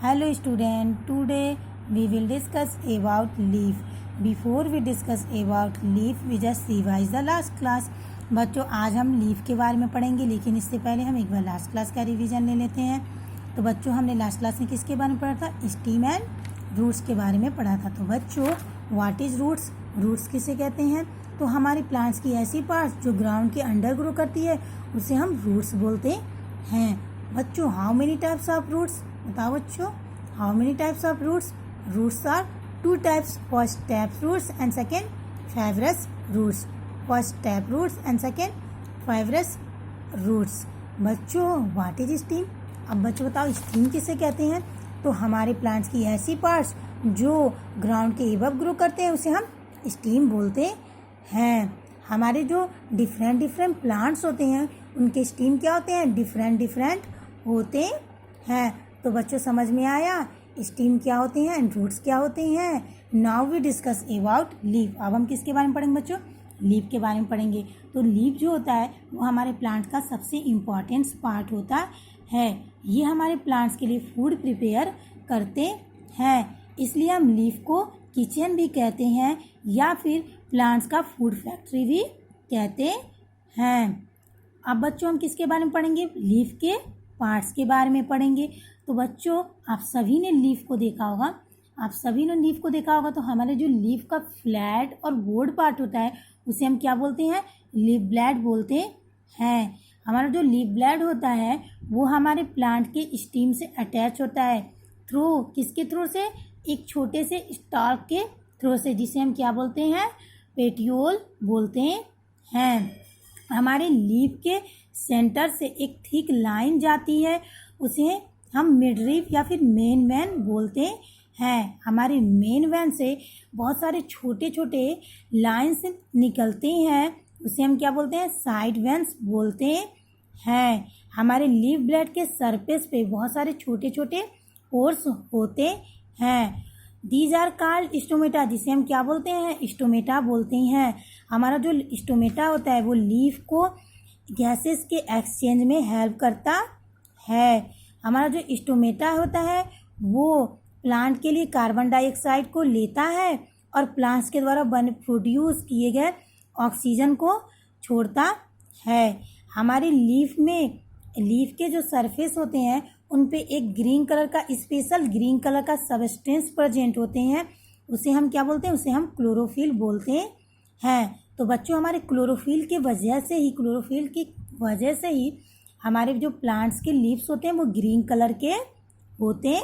Hello student, today we will discuss about leaf. Before we discuss about leaf, we just revise the last class. बच्चों आज हम leaf के बारे में पढ़ेंगे, लेकिन इससे पहले हम एक बार लास्ट क्लास का रिवीजन ले लेते हैं। तो बच्चों हमने लास्ट क्लास में किसके बारे में पढ़ा था? स्टीम एंड रूट्स के बारे में पढ़ा था। तो बच्चों व्हाट इज रूट्स? रूट्स किसे कहते हैं? तो हमारी प्लांट्स की ऐसी पार्ट्स जो ग्राउंड के अंडर ग्रो करती है उसे हम रूट्स बोलते हैं। बच्चों how many types of roots? बताओ बच्चों, how many types of roots? Roots are two types, first tap roots and second fibrous roots. First tap roots and second fibrous roots. बच्चों व्हाट इज स्टीम? अब बच्चों बताओ steam किसे कहते हैं? तो हमारे प्लांट्स की ऐसी पार्ट्स जो ग्राउंड के एबव ग्रो करते हैं उसे हम स्टीम बोलते हैं। हमारे जो डिफरेंट प्लांट्स होते हैं उनके स्टीम क्या होते हैं? डिफरेंट होते हैं। तो बच्चों समझ में आया स्टीम क्या होते हैं एंड रूट्स क्या होते हैं। Now we discuss about leaf. अब हम किसके बारे में पढ़ेंगे बच्चों? लीफ के बारे में पढ़ेंगे। तो लीफ जो होता है वो हमारे प्लांट का सबसे इम्पॉर्टेंट पार्ट होता है। ये हमारे प्लांट्स के लिए फूड प्रिपेयर करते हैं, इसलिए हम लीफ को किचन भी कहते हैं या फिर प्लांट्स का फूड फैक्ट्री भी कहते हैं। अब बच्चों हम किसके बारे में पढ़ेंगे? लीफ के पार्ट्स के बारे में पढ़ेंगे। तो बच्चों आप सभी ने लीफ को देखा होगा, तो हमारे जो लीफ का फ्लैट और बोर्ड पार्ट होता है उसे हम क्या बोलते हैं? लीफ ब्लेड बोलते हैं। हमारा जो लीफ ब्लेड होता है वो हमारे प्लांट के स्टीम से अटैच होता है थ्रू, किसके थ्रू से? एक छोटे से स्टॉक के थ्रू से, जिसे हम क्या बोलते हैं? पेटियोल बोलते हैं। हमारे लीफ के सेंटर से एक थिक लाइन जाती है, उसे हम मिडरीफ या फिर मेन वैन बोलते हैं। हमारे मेन वैन से बहुत सारे छोटे छोटे लाइन्स निकलते हैं, उसे हम क्या बोलते हैं? साइड वैन्स बोलते हैं। हमारे लीफ ब्लेड के सरफेस पे बहुत सारे छोटे छोटे पोर्स होते हैं। दीज आर कॉल्ड स्टोमेटा, जिसे हम क्या बोलते हैं? स्टोमेटा बोलते हैं। हमारा जो स्टोमेटा होता है वो लीफ को गैसेस के एक्सचेंज में हेल्प करता है। हमारा जो स्टोमेटा होता है वो प्लांट के लिए कार्बन डाइऑक्साइड को लेता है और प्लांट्स के द्वारा प्रोड्यूस किए गए ऑक्सीजन को छोड़ता है। हमारे लीफ के जो सरफेस होते हैं उन पे एक स्पेशल ग्रीन कलर का सबस्टेंस प्रेजेंट होते हैं, उसे हम क्या बोलते हैं? उसे हम क्लोरोफिल बोलते हैं। तो बच्चों हमारे क्लोरोफिल की वजह से ही हमारे जो प्लांट्स के लीव्स होते हैं वो ग्रीन कलर के होते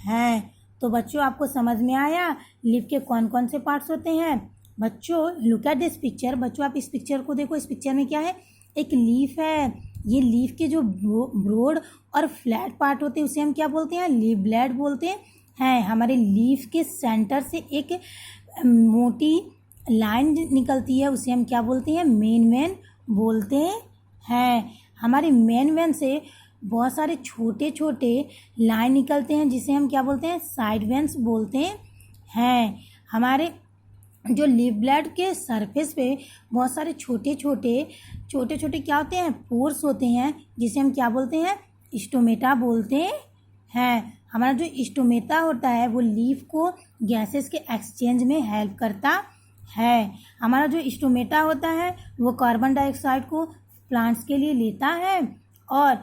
हैं। तो बच्चों आपको समझ में आया लीफ के कौन कौन से पार्ट्स होते हैं? बच्चों लुक एट दिस पिक्चर। बच्चों आप इस पिक्चर को देखो। इस पिक्चर में क्या है? एक लीफ है। ये लीफ के जो ब्रॉड और फ्लैट पार्ट होते हैं उसे हम क्या बोलते हैं? लीफ ब्लेड बोलते हैं। हमारे लीफ के सेंटर से एक मोटी लाइन निकलती है, उसे हम क्या बोलते हैं? मेन वैन बोलते हैं। हमारे मेन वैन से बहुत सारे छोटे छोटे लाइन निकलते हैं, जिसे हम क्या बोलते हैं? साइड वैन्स बोलते हैं। हमारे जो लीफ ब्लेड के सरफेस पे बहुत सारे छोटे छोटे क्या होते हैं? पोर्स होते हैं, जिसे हम क्या बोलते हैं? स्टोमेटा बोलते हैं। हमारा जो स्टोमेटा होता है वो लीफ को गैसेस के एक्सचेंज में हेल्प करता है। हमारा जो स्टोमेटा होता है वो कार्बन डाइऑक्साइड को प्लांट्स के लिए लेता है और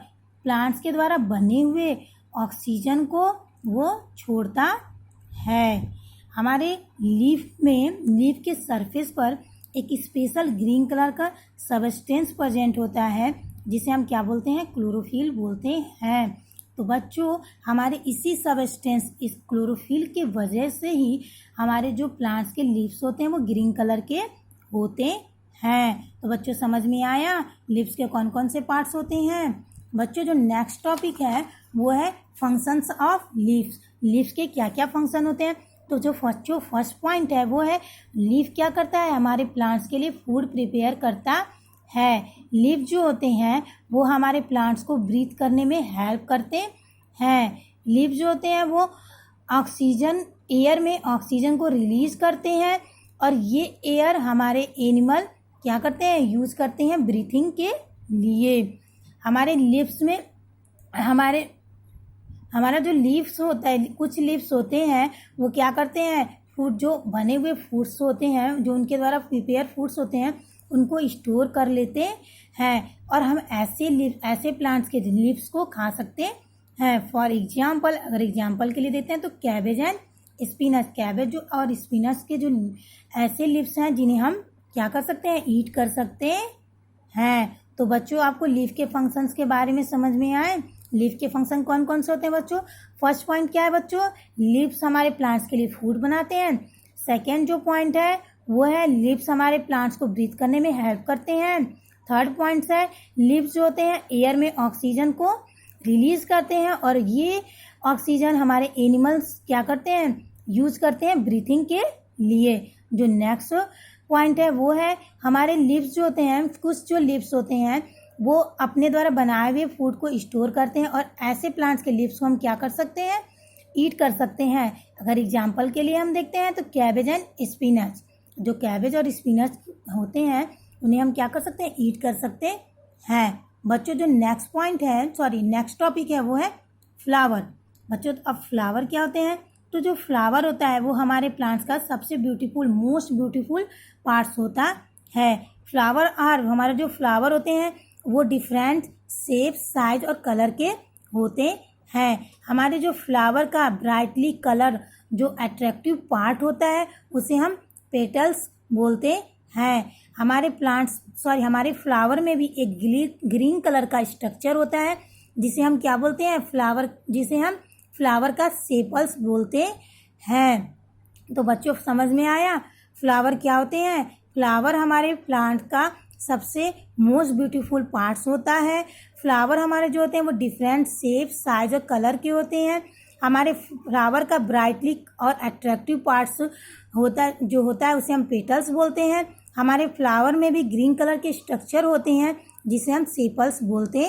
प्लांट्स के द्वारा बने हुए ऑक्सीजन को वो छोड़ता है। हमारे लीफ के सरफेस पर एक स्पेशल ग्रीन कलर का सबस्टेंस प्रेजेंट होता है, जिसे हम क्या बोलते हैं? क्लोरोफिल बोलते हैं। तो बच्चों हमारे इस क्लोरोफिल के वजह से ही हमारे जो प्लांट्स के लीव्स होते हैं वो ग्रीन कलर के होते हैं। तो बच्चों समझ में आया लीव्स के कौन कौन से पार्ट्स होते हैं। बच्चों जो नेक्स्ट टॉपिक है वो है फंक्शंस ऑफ लीव्स। लीव्स के क्या क्या फंक्शन होते हैं? तो जो फर्स्ट पॉइंट है वो है लीफ क्या करता है? हमारे प्लांट्स के लिए फूड प्रिपेयर करता है। लीफ जो होते हैं वो हमारे प्लांट्स को ब्रीथ करने में हेल्प करते हैं। लीफ जो होते हैं वो एयर में ऑक्सीजन को रिलीज करते हैं और ये एयर हमारे एनिमल क्या करते हैं? यूज करते हैं ब्रीथिंग के लिए। हमारे लिप्स में हमारा जो लीव्स होता है, कुछ लीव्स होते हैं वो क्या करते हैं, फूड जो बने हुए फूड्स होते हैं, जो उनके द्वारा प्रिपेयर फूड्स होते हैं उनको स्टोर कर लेते हैं और हम ऐसे प्लांट्स के लीव्स को खा सकते हैं। फॉर एग्जाम्पल, अगर एग्जाम्पल के लिए देते हैं तो कैबेज एंड स्पिनच। कैबेज और स्पिनच के जो ऐसे लीव्स हैं जिन्हें हम क्या कर सकते हैं, ईट कर सकते हैं। तो बच्चों आपको लीफ के फंक्शंस के बारे में समझ में आए। लीफ के फंक्शन कौन कौन से होते हैं बच्चों? फर्स्ट पॉइंट क्या है बच्चों, लीव्स हमारे प्लांट्स के लिए फूड बनाते हैं। सेकेंड जो पॉइंट है वो है लीव्स हमारे प्लांट्स को ब्रीथ करने में हेल्प करते हैं। थर्ड पॉइंट है लीव्स जो होते हैं एयर में ऑक्सीजन को रिलीज करते हैं और ये ऑक्सीजन हमारे एनिमल्स क्या करते हैं, यूज करते हैं ब्रीथिंग के लिए। जो नेक्स्ट पॉइंट है वो है हमारे लीव्स जो होते हैं, कुछ जो लीव्स होते हैं वो अपने द्वारा बनाए हुए फूड को स्टोर करते हैं और ऐसे प्लांट्स के लीव्स को हम क्या कर सकते हैं, ईट कर सकते हैं। अगर एग्जाम्पल के लिए हम देखते हैं तो कैबेज एंड स्पिनच। जो कैबेज और स्पिनच होते हैं उन्हें हम क्या कर सकते हैं, ईट कर सकते हैं। बच्चों जो नेक्स्ट टॉपिक है वो है फ्लावर। बच्चों तो अब फ्लावर क्या होते हैं, तो जो फ्लावर होता है वो हमारे प्लांट्स का सबसे मोस्ट ब्यूटीफुल पार्ट्स होता है। हमारे जो फ्लावर होते हैं वो डिफरेंट शेप, साइज और कलर के होते हैं। हमारे जो फ्लावर का ब्राइटली कलर जो अट्रैक्टिव पार्ट होता है उसे हम पेटल्स बोलते हैं। हमारे फ्लावर में भी एक ग्रीन कलर का स्ट्रक्चर होता है जिसे हम क्या बोलते हैं, फ्लावर का सेपल्स बोलते हैं। तो बच्चों समझ में आया फ्लावर क्या होते हैं? फ्लावर हमारे प्लांट का सबसे मोस्ट ब्यूटीफुल पार्ट्स होता है। फ्लावर हमारे जो होते हैं वो डिफरेंट शेप, साइज और कलर के होते हैं। हमारे फ्लावर का ब्राइटली और अट्रैक्टिव पार्ट्स होता है उसे हम पेटल्स बोलते हैं। हमारे फ्लावर में भी ग्रीन कलर के स्ट्रक्चर होते हैं जिसे हम सेपल्स बोलते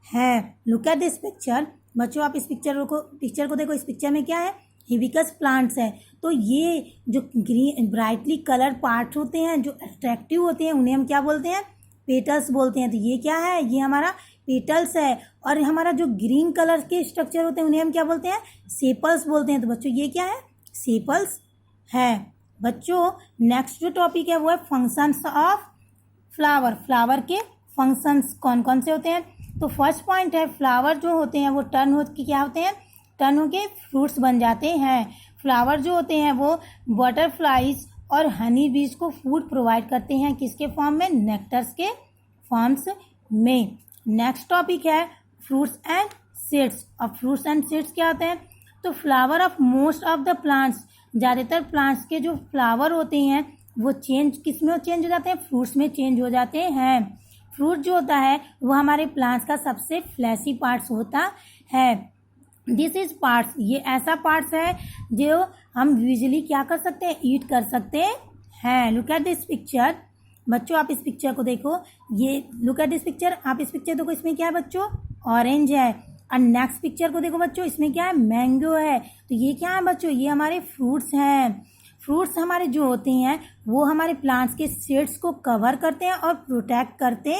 हैं। Look at this picture. बच्चों आप इस पिक्चर को देखो। इस पिक्चर में क्या है, हिबिस्कस प्लांट्स है। तो ये जो ग्रीन ब्राइटली कलर पार्ट्स होते हैं जो अट्रैक्टिव होते हैं उन्हें हम क्या बोलते हैं, पेटल्स बोलते हैं। तो ये क्या है, ये हमारा पेटल्स है। और हमारा जो ग्रीन कलर के स्ट्रक्चर होते हैं उन्हें हम क्या बोलते हैं, सेपल्स बोलते हैं। तो बच्चों ये क्या है, सेपल्स है। बच्चों नेक्स्ट जो टॉपिक है वो है फंक्शंस ऑफ फ्लावर। फ्लावर के फंक्शंस कौन कौन से होते हैं? तो फर्स्ट पॉइंट है फ्लावर जो होते हैं वो टर्न होके फ्रूट्स बन जाते हैं। फ्लावर जो होते हैं वो बटरफ्लाइज और हनी बीज को फूड प्रोवाइड करते हैं, किसके फॉर्म में, नेक्टर्स के फॉर्म्स में। नेक्स्ट टॉपिक है फ्रूट्स एंड सीड्स। अब फ्रूट्स एंड सीड्स क्या होते हैं? तो flower of most of the plants, ज़्यादातर प्लांट्स के जो फ्लावर होते हैं वो किस में चेंज हो जाते हैं, फ्रूट्स में चेंज हो जाते हैं। फ्रूट जो होता है वो हमारे प्लांट्स का सबसे फ्लैशी पार्ट्स होता है। दिस इज पार्ट्स, ये ऐसा पार्ट्स है जो हम यूजुअली क्या कर सकते हैं, ईट कर सकते हैं। Look at this picture. बच्चों आप इस पिक्चर को देखो, ये लुक एट दिस पिक्चर। आप इस पिक्चर देखो, इसमें क्या है बच्चों, ऑरेंज है। और नेक्स्ट पिक्चर को देखो बच्चों, इसमें क्या है, मैंगो है। तो ये क्या है बच्चों, ये हमारे फ्रूट्स हैं। फ्रूट्स हमारे जो होते हैं वो हमारे प्लांट्स के सीड्स को कवर करते हैं और प्रोटेक्ट करते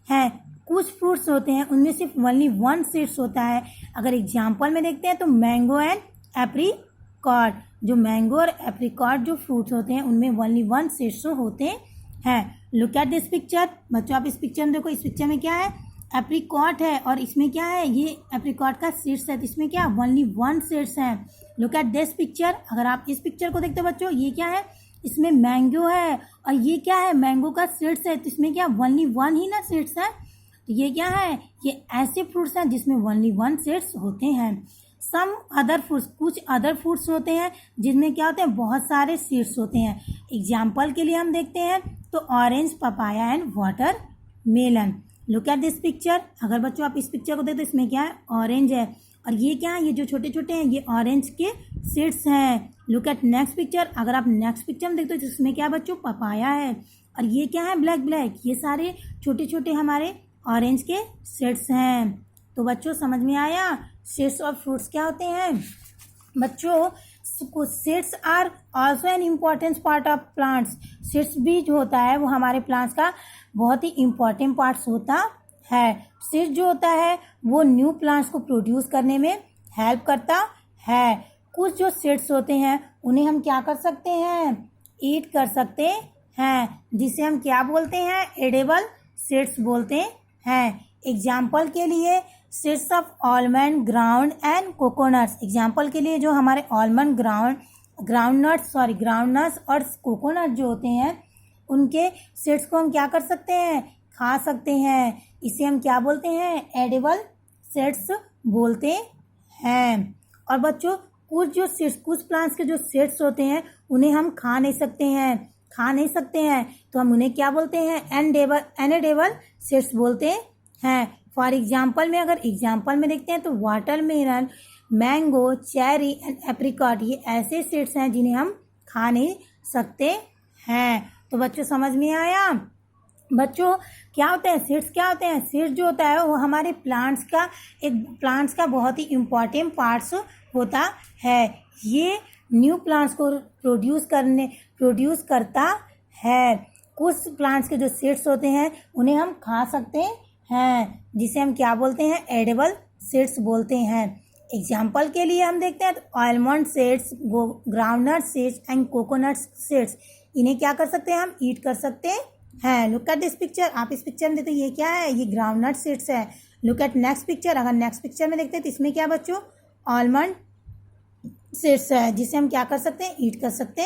हैं। कुछ फ्रूट्स होते हैं उनमें सिर्फ ओनली वन सीड्स होता है। अगर एग्जाम्पल में देखते हैं तो मैंगो एंड एप्रीकॉट। जो मैंगो और एप्रीकॉट जो फ्रूट्स होते हैं उनमें ओनली वन सीड्स होते हैं। Look at this picture. बच्चों आप इस पिक्चर में देखो, इस पिक्चर में क्या है, एप्रीकॉट है और इसमें क्या है, ये एप्रीकॉट का सीड्स है। तो इसमें क्या, ओनली वन सीड्स है। Look at this picture. अगर आप इस पिक्चर को देखते हो बच्चों, ये क्या है, इसमें मैंगो है और ये क्या है, मैंगो का सीड्स है। तो इसमें क्या, ओनली वन ही ना सीड्स है। तो ये क्या है, ये ऐसे फ्रूट्स हैं जिसमें ओनली वन सीड्स होते हैं। सम अदर फ्रूट्स, कुछ अदर फ्रूट्स होते हैं जिनमें क्या होते हैं, बहुत सारे सीड्स होते हैं। एग्जाम्पल के लिए हम देखते हैं तो orange, papaya and watermelon. Look at this picture. अगर बच्चों आप इस पिक्चर को देखते हो, इसमें क्या है, ऑरेंज है और ये क्या है, ये जो छोटे छोटे हैं ये ऑरेंज के सीड्स हैं। Look at next picture. अगर आप नेक्स्ट पिक्चर में देखते हो तो इसमें क्या बच्चों, पपाया है और ये क्या है, ब्लैक। ये सारे छोटे छोटे हमारे ऑरेंज के सीड्स हैं। तो बच्चों समझ में आया सीड्स और फ्रूट्स क्या होते हैं। बच्चों seeds are also an important part of plants. Seeds भी जो होता है वो हमारे प्लांट्स का बहुत ही इम्पॉर्टेंट पार्ट्स होता है। सीड्स जो होता है वो न्यू प्लांट्स को प्रोड्यूस करने में हेल्प करता है। कुछ जो सीड्स होते हैं उन्हें हम क्या कर सकते हैं, ईट कर सकते हैं, जिसे हम क्या बोलते हैं, एडिबल सीड्स बोलते हैं। एग्जाम्पल के लिए seeds of almond, ground and coconuts. Example के लिए जो हमारे आलमंड, ग्राउंडनट्स और कोकोनट जो होते हैं उनके सीड्स को हम क्या कर सकते हैं, खा सकते हैं। इसे हम क्या बोलते हैं, एडिबल सीड्स बोलते हैं। और बच्चों कुछ प्लांट्स के जो सीड्स होते हैं उन्हें हम खा नहीं सकते हैं, तो हम उन्हें क्या बोलते हैं, एनेडेबल सीड्स बोलते हैं। फॉर एग्जाम्पल में अगर एग्जाम्पल में देखते हैं तो watermelon, mango, cherry and apricot, ये ऐसे सीड्स हैं जिन्हें हम खा नहीं सकते हैं। तो बच्चों समझ में आया। बच्चों क्या होते हैं सीड्स, क्या होते हैं सीड्स, जो होता है वो हमारे प्लांट्स का बहुत ही इम्पॉर्टेंट पार्ट्स होता है। ये न्यू प्लांट्स को प्रोड्यूस करता है। कुछ प्लांट्स के जो सीड्स होते हैं उन्हें हम खा सकते हैं, जिसे हम क्या बोलते हैं, एडिबल सीड्स बोलते हैं। एग्जाम्पल के लिए हम देखते हैं तो almond seeds, groundnut seeds and coconut seeds, इन्हें क्या कर सकते हैं, हम ईट कर सकते हैं। लुक एट दिस पिक्चर, आप इस पिक्चर में देखते हैं ये क्या है, ये ग्राउंडनट सीड्स है। लुक एट नेक्स्ट पिक्चर, अगर नेक्स्ट पिक्चर में देखते हैं तो इसमें क्या बच्चों, आलमंड सीड्स है, जिसे हम क्या कर सकते हैं, ईट कर सकते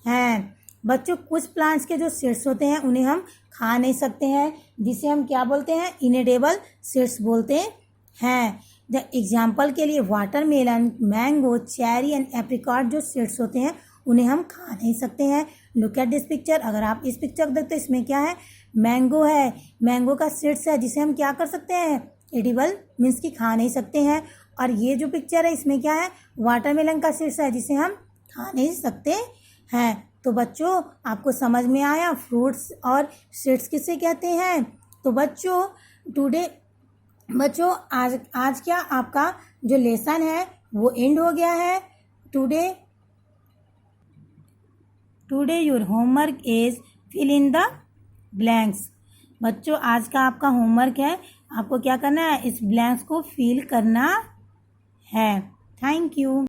हैं। बच्चों कुछ प्लांट्स के जो सीड्स होते हैं उन्हें हम खा नहीं सकते हैं, जिसे हम क्या बोलते हैं, इनएडिबल सीड्स बोलते हैं। द एग्जाम्पल के लिए watermelon, mango, cherry and apricot जो सीड्स होते हैं उन्हें हम खा नहीं सकते हैं। लुक एट दिस पिक्चर, अगर आप इस पिक्चर को देखते हैं इसमें क्या है, मैंगो है, मैंगो का सीड्स है जिसे हम क्या कर सकते हैं, एडिबल मीन्स कि खा नहीं सकते हैं। और ये जो पिक्चर है इसमें क्या है, वाटरमेलन का सीड्स है जिसे हम खा नहीं सकते हैं। तो बच्चों आपको समझ में आया फ्रूट्स और सीड्स किसे कहते हैं। तो बच्चों आज क्या आपका जो लेसन है वो एंड हो गया है। Today your homework is fill in the blanks. बच्चों आज का आपका होमवर्क है, आपको क्या करना है, इस ब्लैंक्स को फिल करना है। Thank you.